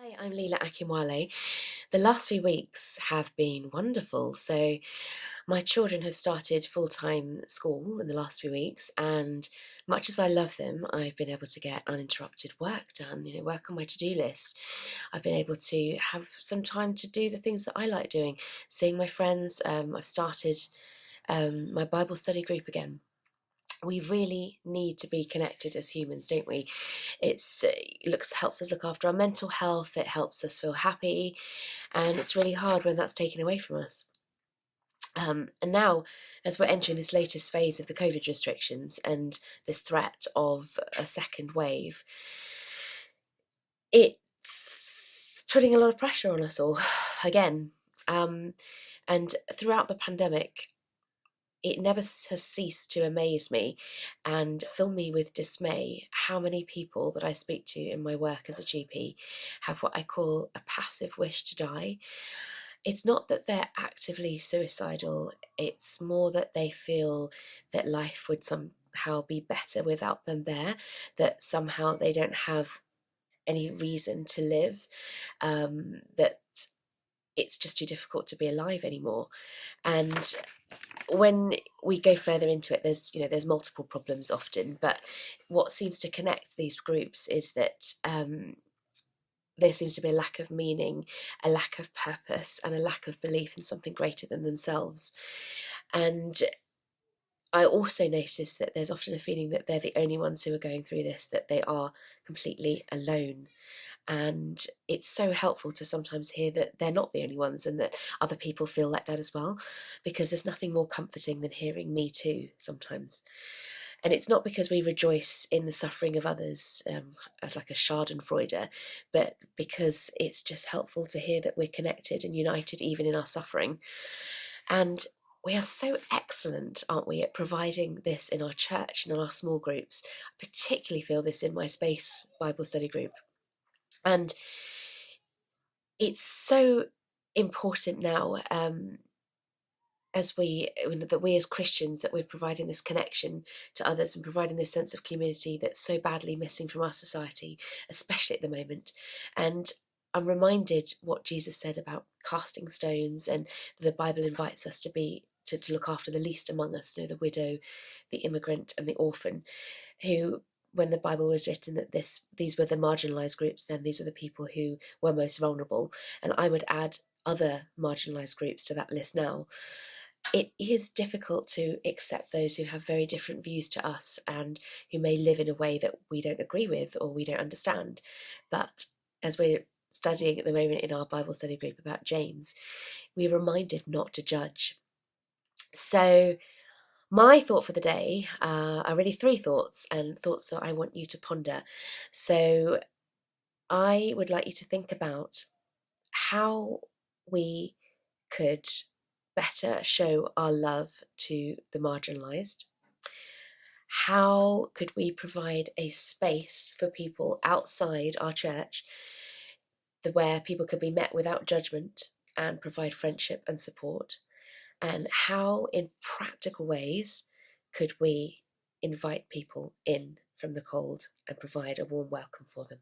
Hi, I'm Leila Akinwale. The last few weeks have been wonderful. So, my children have started full time school in the last few weeks, and much as I love them, I've been able to get uninterrupted work done, work on my to do list. I've been able to have some time to do the things that I like doing, seeing my friends. I've started my Bible study group again. We really need to be connected as humans, don't we? It looks helps us look after our mental health. It helps us feel happy, and it's really hard when that's taken away from us. And now, as we're entering this latest phase of the COVID restrictions and this threat of a second wave, it's putting a lot of pressure on us all again. Um, and throughout the pandemic, it never has ceased to amaze me and fill me with dismay how many people that I speak to in my work as a GP have what I call a passive wish to die. It's not that they're actively suicidal, it's more that they feel that life would somehow be better without them there, that somehow they don't have any reason to live, that it's just too difficult to be alive anymore. And when we go further into it, there's multiple problems often, but what seems to connect these groups is that there seems to be a lack of meaning, a lack of purpose, and a lack of belief in something greater than themselves. And I also notice that there's often a feeling that they're the only ones who are going through this, that they are completely alone. And it's so helpful to sometimes hear that they're not the only ones and that other people feel like that as well, because there's nothing more comforting than hearing me too sometimes. And it's not because we rejoice in the suffering of others, as like a schadenfreude, but because it's just helpful to hear that we're connected and united even in our suffering. And we are so excellent, aren't we, at providing this in our church and in our small groups. I particularly feel this in my Space Bible study group. And it's so important now, that we as Christians, that we're providing this connection to others and providing this sense of community that's so badly missing from our society, especially at the moment. And I'm reminded what Jesus said about casting stones, and the Bible invites us to look after the least among us, the widow, the immigrant, and the orphan, who, when the Bible was written, that these were the marginalized groups, then these were the people who were most vulnerable. And I would add other marginalized groups to that list now. It is difficult to accept those who have very different views to us and who may live in a way that we don't agree with or we don't understand. But as we're studying at the moment in our Bible study group about James, we're reminded not to judge. So my thought for the day are really three thoughts, and thoughts that I want you to ponder. So I would like you to think about how we could better show our love to the marginalised. How could we provide a space for people outside our church where people could be met without judgment and provide friendship and support? And how, in practical ways, could we invite people in from the cold and provide a warm welcome for them?